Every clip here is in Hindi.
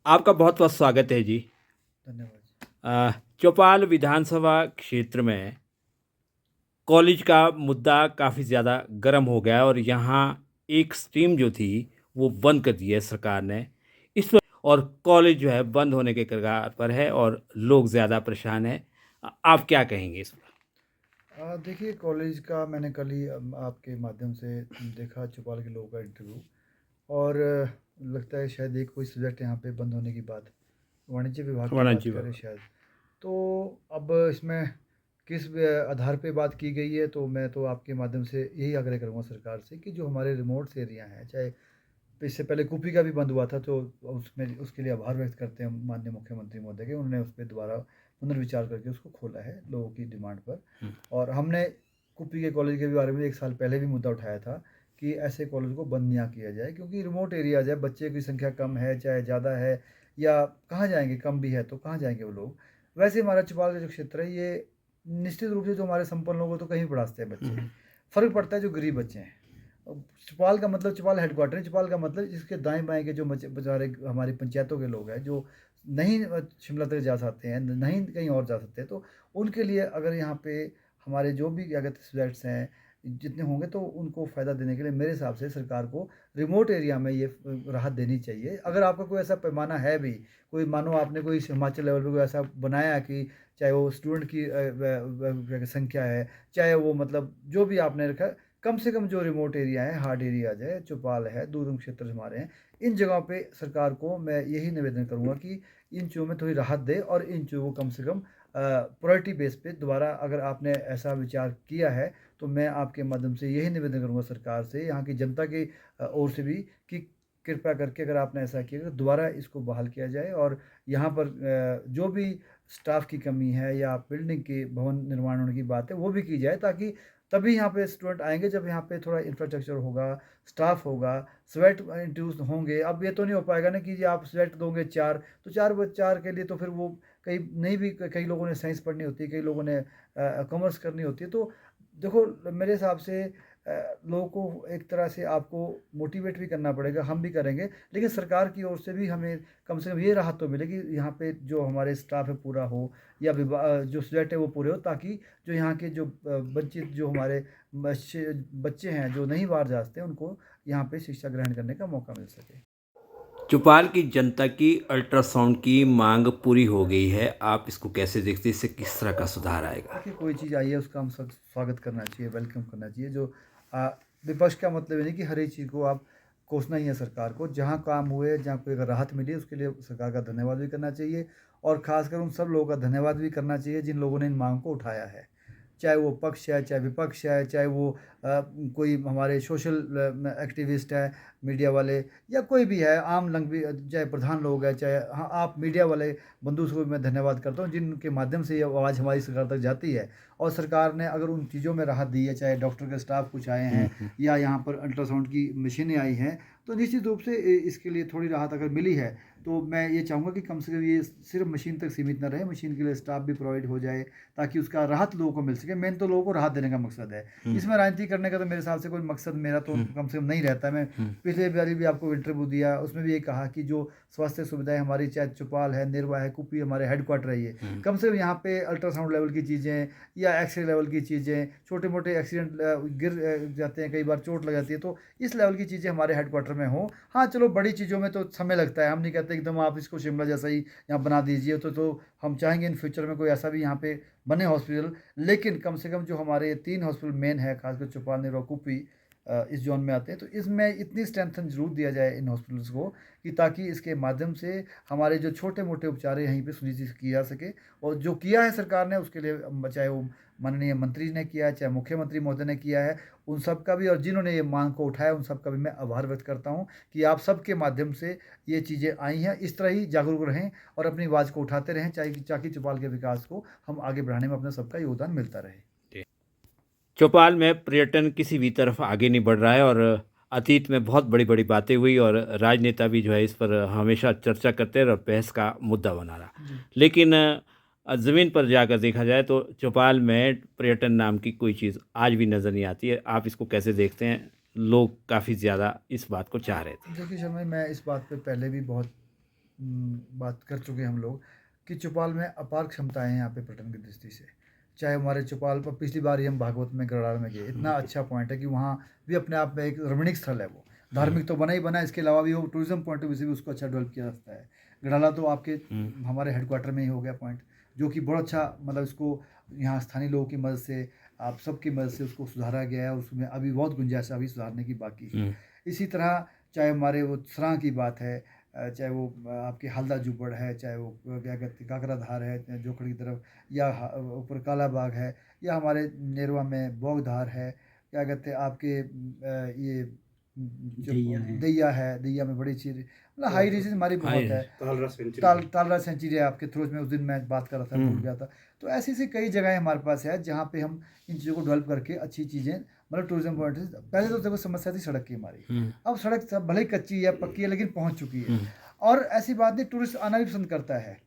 आपका बहुत बहुत स्वागत है जी। धन्यवाद। चौपाल विधानसभा क्षेत्र में कॉलेज का मुद्दा काफ़ी ज़्यादा गर्म हो गया है और यहाँ एक स्ट्रीम जो थी वो बंद कर दी है सरकार ने इस पर। और कॉलेज जो है बंद होने के कगार पर है और लोग ज़्यादा परेशान हैं। आप क्या कहेंगे इस पर? देखिए, कॉलेज का मैंने कल ही आपके माध्यम से देखा चौपाल के लोगों का इंटरव्यू। और लगता है शायद एक कोई सब्जेक्ट यहाँ पे बंद होने की बात वाणिज्य विभाग की बात वाणिज्य करें विभाग। शायद। तो अब इसमें किस आधार पे बात की गई है, तो मैं तो आपके माध्यम से यही आग्रह करूँगा सरकार से कि जो हमारे रिमोट एरिया हैं, चाहे इससे पहले कुपी का भी बंद हुआ था, तो उसमें उसके लिए आभार व्यक्त करते हैं माननीय मुख्यमंत्री महोदय के, उन्होंने उस पे दोबारा पुनर्विचार करके उसको खोला है लोगों की डिमांड पर। हम्म। और हमने कुपी के कॉलेज के बारे में 1 साल पहले भी मुद्दा उठाया था कि ऐसे कॉलेज को बंद ना किया जाए, क्योंकि रिमोट एरियाज़ है, बच्चे की संख्या कम है, चाहे ज़्यादा है या कहाँ जाएँगे, कम भी है तो कहाँ जाएँगे वो लोग। वैसे हमारा चौपाल का जो क्षेत्र है, ये निश्चित रूप से जो हमारे संपन्न लोग हैं तो कहीं पढ़ाते हैं बच्चे। हम्म। फ़र्क पड़ता है जो गरीब बच्चे हैं। अब चौपाल का मतलब चौपाल हेडक्वार्टर है, चौपाल का मतलब इसके दाएँ-बाएँ के जो बेचारे हमारी पंचायतों के लोग हैं, जो नहीं शिमला तक जा सकते हैं, नहीं कहीं और जा सकते, तो उनके लिए अगर यहाँ पे हमारे जो भी क्या कहते हैं सब्जेक्ट्स हैं, जितने होंगे तो उनको फ़ायदा देने के लिए मेरे हिसाब से सरकार को रिमोट एरिया में ये राहत देनी चाहिए। अगर आपका कोई ऐसा पैमाना है भी, कोई मानो आपने कोई हिमाचल लेवल पे कोई ऐसा बनाया है कि चाहे वो स्टूडेंट की संख्या है, चाहे वो मतलब जो भी आपने रखा है, कम से कम जो रिमोट एरिया है, हार्ड एरियाज़ है, चौपाल है, दुर्गम क्षेत्र हमारे हैं, इन जगहों पे सरकार को मैं यही निवेदन करूँगा कि इन चीज़ों में थोड़ी राहत दे और इन चीज़ों को कम से कम प्रायोरिटी बेस पे दोबारा अगर आपने ऐसा विचार किया है, तो मैं आपके माध्यम से यही निवेदन करूँगा सरकार से, यहाँ की जनता की ओर से भी कि कृपया करके अगर आपने ऐसा किया तो दोबारा इसको बहाल किया जाए और यहाँ पर जो भी स्टाफ की कमी है या बिल्डिंग की भवन निर्माण होने की बात है, वो भी की जाए, ताकि तभी यहाँ पे स्टूडेंट आएँगे जब यहाँ पे थोड़ा इंफ्रास्ट्रक्चर होगा, स्टाफ होगा, स्वेट इंट्रोड्यूस होंगे। अब ये तो नहीं हो पाएगा ना कि जी आप स्वेट दोगे 4, तो 4 के लिए तो फिर वो कई नहीं भी कई लोगों ने साइंस पढ़नी होती है, कई लोगों ने कॉमर्स करनी होती है। तो देखो मेरे हिसाब से लोगों को एक तरह से आपको मोटिवेट भी करना पड़ेगा, हम भी करेंगे, लेकिन सरकार की ओर से भी हमें कम से कम ये राहत तो मिलेगी यहाँ पे जो हमारे स्टाफ है पूरा हो या जो सब्जेक्ट है वो पूरे हो, ताकि जो यहाँ के जो वंचित जो हमारे बच्चे हैं जो नहीं बाहर जा सकते, उनको यहाँ पे शिक्षा ग्रहण करने का मौका मिल सके। चौपाल की जनता की अल्ट्रासाउंड की मांग पूरी हो गई है। आप इसको कैसे देखते हैं? इससे किस तरह का सुधार आएगा? देखिए, कोई चीज़ आई है उसका हम सब स्वागत करना चाहिए, वेलकम करना चाहिए। जो अ, विपक्ष का मतलब ये नहीं कि हर एक चीज़ को आप कोसना ही है सरकार को। जहाँ काम हुए, जहाँ कोई अगर राहत मिली, उसके लिए सरकार का धन्यवाद भी करना चाहिए और ख़ासकर उन सब लोगों का धन्यवाद भी करना चाहिए जिन लोगों ने इन मांग को उठाया है। चाहे वो पक्ष है, चाहे विपक्ष है, चाहे वो कोई हमारे सोशल एक्टिविस्ट है, मीडिया वाले या कोई भी है, आम लंग भी, चाहे प्रधान लोग हैं, चाहे हाँ, आप मीडिया वाले बंधु को भी मैं धन्यवाद करता हूँ जिनके माध्यम से ये आवाज़ हमारी सरकार तक जाती है। और सरकार ने अगर उन चीज़ों में राहत दी है, चाहे डॉक्टर के स्टाफ कुछ आए हैं या यहाँ पर अल्ट्रासाउंड की मशीनें आई हैं, तो निश्चित रूप से इसके लिए थोड़ी राहत अगर मिली है, तो मैं ये चाहूँगा कि कम से कम ये सिर्फ मशीन तक सीमित ना रहे, मशीन के लिए स्टाफ भी प्रोवाइड हो जाए, ताकि उसका राहत लोगों को मिल सके। मेन तो लोगों को राहत देने का मकसद है। इसमें राजनीति करने का तो मेरे हिसाब से कोई मकसद मेरा तो कम से कम नहीं रहता है। मैं पिछले बारी भी आपको इंटरव्यू दिया, उसमें भी ये कहा कि जो स्वास्थ्य सुविधाएँ हमारी, चाहे चौपाल है, निरवा है, कुपी हमारे हेडक्वार्टर है ये, कम से कम यहाँ पे अल्ट्रासाउंड लेवल की चीज़ें या एक्स-रे लेवल की चीज़ें, छोटे-मोटे एक्सीडेंट गिर जाते हैं, कई बार चोट लग जाती है, तो इस लेवल की चीज़ें हमारे हेडक्वार्टर में हों। हाँ, चलो बड़ी चीज़ों में तो समय लगता है, हम नहीं कहते एकदम आप इसको शिमला जैसा ही यहाँ बना दीजिए, तो हम चाहेंगे इन फ्यूचर में कोई ऐसा भी यहाँ पे बने हॉस्पिटल। लेकिन कम से कम जो हमारे 3 हॉस्पिटल मेन है, खासकर चौपाल, निरवा, कुपी इस ज़ोन में आते हैं, तो इसमें इतनी स्ट्रेंथन ज़रूर दिया जाए इन हॉस्पिटल्स को कि ताकि इसके माध्यम से हमारे जो छोटे-मोटे उपचार हैं यहीं पे सुनिश्चित किया जा सके। और जो किया है सरकार ने उसके लिए चाहे वो माननीय मंत्री ने किया है, चाहे मुख्यमंत्री महोदय ने किया है, उन सब का भी, और जिन्होंने ये माँग को उठाया उन सब का भी मैं आभार व्यक्त करता हूँ कि आप सबके माध्यम से ये चीज़ें आई हैं। इस तरह ही जागरूक रहें और अपनी आवाज़ को उठाते रहें, चाहे ताकि चौपाल के विकास को हम आगे बढ़ाने में अपना सबका योगदान मिलता रहे। चौपाल में पर्यटन किसी भी तरफ आगे नहीं बढ़ रहा है और अतीत में बहुत बड़ी-बड़ी बातें हुई और राजनेता भी जो है इस पर हमेशा चर्चा करते रहे और बहस का मुद्दा बना रहा। जी। लेकिन ज़मीन पर जाकर देखा जाए तो चौपाल में पर्यटन नाम की कोई चीज़ आज भी नज़र नहीं आती है। आप इसको कैसे देखते हैं? लोग काफ़ी ज़्यादा इस बात को चाह रहे थे। देखिए शर्मा, मैं इस बात पे पहले भी बहुत बात कर चुके हैं हम लोग कि चौपाल में अपार क्षमताएं हैं यहाँ पे पर्यटन की दृष्टि से। चाहे हमारे चौपाल पर पिछली बार ही हम भागवत में गढ़वाल में गए, इतना अच्छा पॉइंट है कि वहाँ भी अपने आप में एक रमणीक स्थल है वो। धार्मिक तो बना ही बना है, इसके अलावा भी वो टूरिज्म पॉइंट ऑफ व्यू से भी उसको अच्छा डेवलप किया जा सकता है। गढ़ाला तो आपके हमारे हेडक्वार्टर में ही हो गया पॉइंट, जो कि बहुत अच्छा, मतलब इसको यहाँ स्थानीय लोगों की मदद से, आप सबकी मदद से उसको सुधारा गया है। उसमें अभी बहुत गुंजाइश है, अभी सुधारने की बाकी है। इसी तरह चाहे हमारे वो सराह की बात है, चाहे वो आपके हल्दा जुब्बड़ है, चाहे वो क्या कहते हैं काकराधार है जोखड़ की तरफ, या ऊपर काला बाग है, या हमारे नेरवा में बौगधार है, क्या कहते हैं आपके ये जो दैया है, दैया में बड़ी चीज, मतलब हाई रीजन हमारी बहुत है। तालरा सेंचुरी है आपके थ्रोज में, उस दिन मैं बात कर रहा था, भूल गया था। तो ऐसी ऐसी कई जगहें हमारे पास है जहाँ पे हम इन चीज़ों को डेवलप करके अच्छी चीज़ें, मतलब टूरिज्म पॉइंट। पहले तो देखो समस्या थी सड़क की हमारी, अब सड़क भले ही कच्ची है, पक्की है, लेकिन पहुंच चुकी है। और ऐसी बात नहीं, टूरिस्ट आना भी पसंद करता है।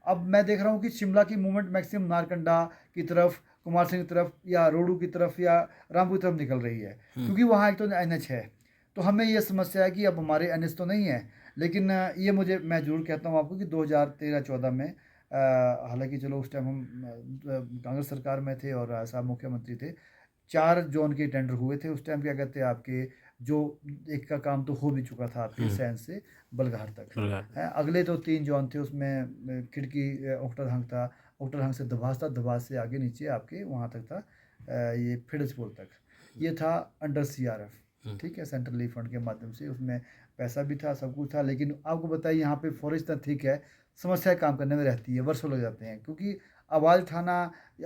अब मैं देख रहा हूँ कि शिमला की मूवमेंट मैक्सिमम नारकंडा की तरफ, कुमार सिंह की तरफ, या रोडू की तरफ, या रामपुर की तरफ निकल रही है, क्योंकि वहाँ एक तो NH है। तो हमें ये समस्या है कि अब हमारे NH तो नहीं है, लेकिन ये मैं ज़रूर कहता हूँ आपको कि 2013-14 में, हालांकि चलो उस टाइम हम कांग्रेस सरकार में थे और साहब मुख्यमंत्री थे, 4 जोन के टेंडर हुए थे उस टाइम। क्या कहते हैं आपके, जो एक का काम तो हो भी चुका था आपके सैन से बलगार तक है। अगले तो 3 जोन थे, उसमें खिड़की ओक्टाधांग था, ओक्टाधांग से दबास था, दबास से आगे नीचे आपके वहाँ तक था, ये फिरोजपुर तक। ये था अंडर CRF, ठीक है, सेंट्रल रिलीफ फंड के माध्यम से। उसमें पैसा भी था, सब कुछ था, लेकिन आपको बताइए यहाँ पे फॉरेस्ट ठीक है, समस्या काम करने में रहती है, वर्षों लग जाते हैं। क्योंकि आवाज़ उठाना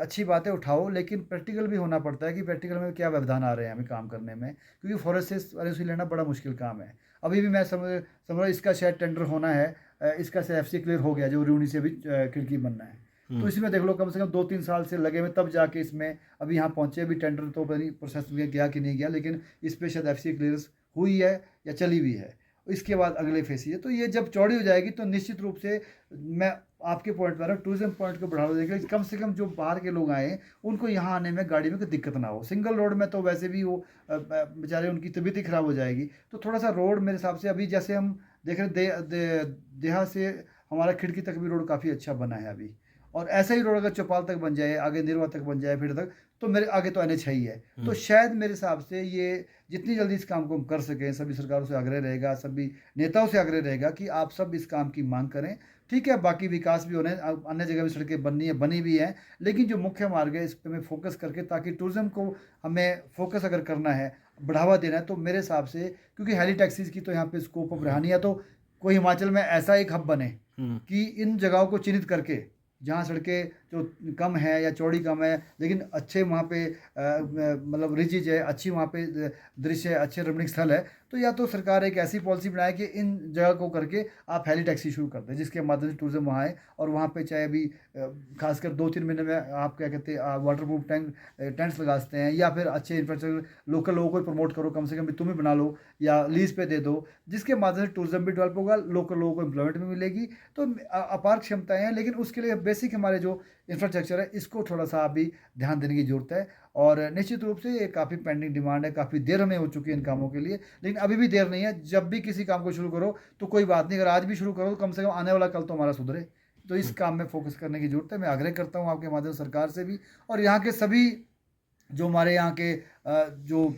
अच्छी बात है, उठाओ, लेकिन प्रैक्टिकल भी होना पड़ता है कि प्रैक्टिकल में क्या व्यवधान आ रहे हैं हमें काम करने में, क्योंकि फॉरेस्ट से ROC लेना बड़ा मुश्किल काम है। अभी भी मैं समझ इसका शायद टेंडर होना है, इसका शायद FC क्लियर हो गया, जो रूनी से भी खिड़की बनना है। तो इसमें देख लो कम से कम 2-3 साल से लगे हुए, तब जाके इसमें अभी यहाँ पहुँचे। अभी टेंडर तो बनी प्रोसेस में गया कि नहीं गया, लेकिन इस पर शायद FC क्लियरेंस हुई है या चली हुई है। इसके बाद अगले फेस है, तो ये जब चौड़ी हो जाएगी तो निश्चित रूप से मैं आपके पॉइंट पर टूरिज्म पॉइंट को बढ़ावा देगा। कम से कम जो बाहर के लोग आए उनको यहाँ आने में गाड़ी में कोई दिक्कत ना हो। सिंगल रोड में तो वैसे भी वो बेचारे उनकी तबीयत ही खराब हो जाएगी। तो थोड़ा सा रोड मेरे हिसाब से, अभी जैसे हम देख रहे देहा से हमारा खिड़की तक भी रोड काफ़ी अच्छा बना है अभी, और ऐसा ही रोड अगर चौपाल तक बन जाए, आगे निरवा तक बन जाए, फिर तक, तो मेरे आगे तो NH है ही है। तो शायद मेरे हिसाब से ये जितनी जल्दी इस काम को हम कर सकें, सभी सरकारों से आग्रह रहेगा, सभी नेताओं से आग्रह रहेगा कि आप सब इस काम की मांग करें। ठीक है, बाकी विकास भी होने, अन्य जगह भी सड़कें बननी है, बनी भी हैं, लेकिन जो मुख्य मार्ग है इस पर हमें फोकस करके, ताकि टूरिज्म को हमें फोकस अगर करना है, बढ़ावा देना है, तो मेरे हिसाब से, क्योंकि हेली टैक्सीज की तो यहाँ पे स्कोप ऑफ रहा नहीं है, तो कोई हिमाचल में ऐसा एक हब बने कि इन जगहों को चिन्हित करके, जहाँ सड़कें जो कम है या चौड़ी कम है, लेकिन अच्छे वहाँ पे मतलब रिचेज है, अच्छी वहाँ पे दृश्य है, अच्छे रमणीक स्थल है, तो या तो सरकार एक ऐसी पॉलिसी बनाए कि इन जगह को करके आप हेली टैक्सी शुरू कर दें, जिसके माध्यम से टूरिज्म वहाँ आए। और वहाँ पे चाहे अभी खासकर 2-3 महीने में आप क्या कहते हैं वाटर प्रूफ टेंट्स लगा सकते हैं, या फिर अच्छे इंफ्रास्ट्रक्चर लोकल लोगों को प्रमोट करो, कम से कम तुम ही बना लो या लीज पे दे दो, जिसके माध्यम से टूरिज्म भी डेवलप होगा, लोकल लोगों को एम्प्लॉयमेंट भी मिलेगी। तो अपार क्षमताएं हैं, लेकिन उसके लिए बेसिक हमारे जो इंफ्रास्ट्रक्चर है इसको थोड़ा सा अभी ध्यान देने की जरूरत है। और निश्चित रूप से ये काफ़ी पेंडिंग डिमांड है, काफ़ी देर हमें हो चुकी है इन कामों के लिए, लेकिन अभी भी देर नहीं है। जब भी किसी काम को शुरू करो तो कोई बात नहीं, अगर आज भी शुरू करो तो कम से कम आने वाला कल तो हमारा सुधरे। तो इस काम में फोकस करने की जरूरत है। मैं आग्रह करता हूँ आपके माध्यम से सरकार से भी, और यहाँ के सभी जो हमारे यहाँ के जो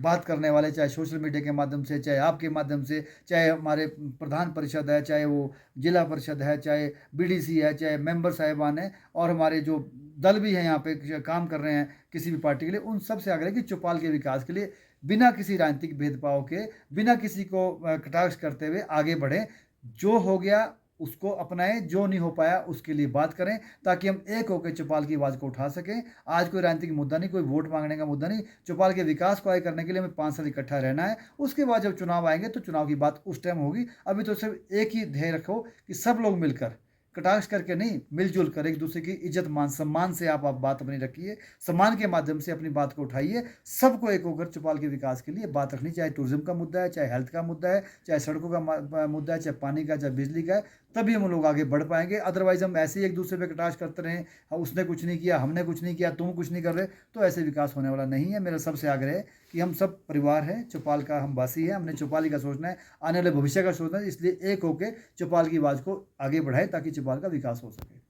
बात करने वाले, चाहे सोशल मीडिया के माध्यम से, चाहे आपके माध्यम से, चाहे हमारे प्रधान परिषद है, चाहे वो जिला परिषद है, चाहे BDC है, चाहे मेंबर साहिबान है, और हमारे जो दल भी हैं यहाँ पे काम कर रहे हैं किसी भी पार्टी के लिए, उन सब से आग्रह कि चौपाल के विकास के लिए बिना किसी राजनीतिक भेदभाव के, बिना किसी को कटाक्ष करते हुए आगे बढ़ें। जो हो गया उसको अपनाएं, जो नहीं हो पाया उसके लिए बात करें, ताकि हम एक होकर चौपाल की आवाज़ को उठा सकें। आज कोई राजनीतिक मुद्दा नहीं, कोई वोट मांगने का मुद्दा नहीं, चौपाल के विकास को आगे करने के लिए हमें 5 साल इकट्ठा रहना है। उसके बाद जब चुनाव आएंगे तो चुनाव की बात उस टाइम होगी। अभी तो सिर्फ एक ही ध्येय रखो कि सब लोग मिलकर, कटाक्ष करके नहीं, मिलजुल कर एक दूसरे की इज्जत मान सम्मान से आप बात अपनी रखिए, सम्मान के माध्यम से अपनी बात को उठाइए। सबको एक होकर चौपाल के विकास के लिए बात रखनी, चाहे टूरिज्म का मुद्दा है, चाहे हेल्थ का मुद्दा है, चाहे सड़कों का मुद्दा है, चाहे पानी का, चाहे बिजली का है, तभी हम लोग आगे बढ़ पाएंगे। अदरवाइज हम ऐसे ही एक दूसरे पे कटाक्ष करते रहें, उसने कुछ नहीं किया, हमने कुछ नहीं किया, तुम कुछ नहीं कर रहे, तो ऐसे विकास होने वाला नहीं है। मेरा सबसे आग्रह है कि हम सब परिवार हैं, चौपाल का हम वासी हैं, हमने चौपाल ही का सोचना है, आने वाले भविष्य का सोचना है, इसलिए एक होके चौपाल की आवाज़ को आगे बढ़ाएँ ताकि चौपाल का विकास हो सके।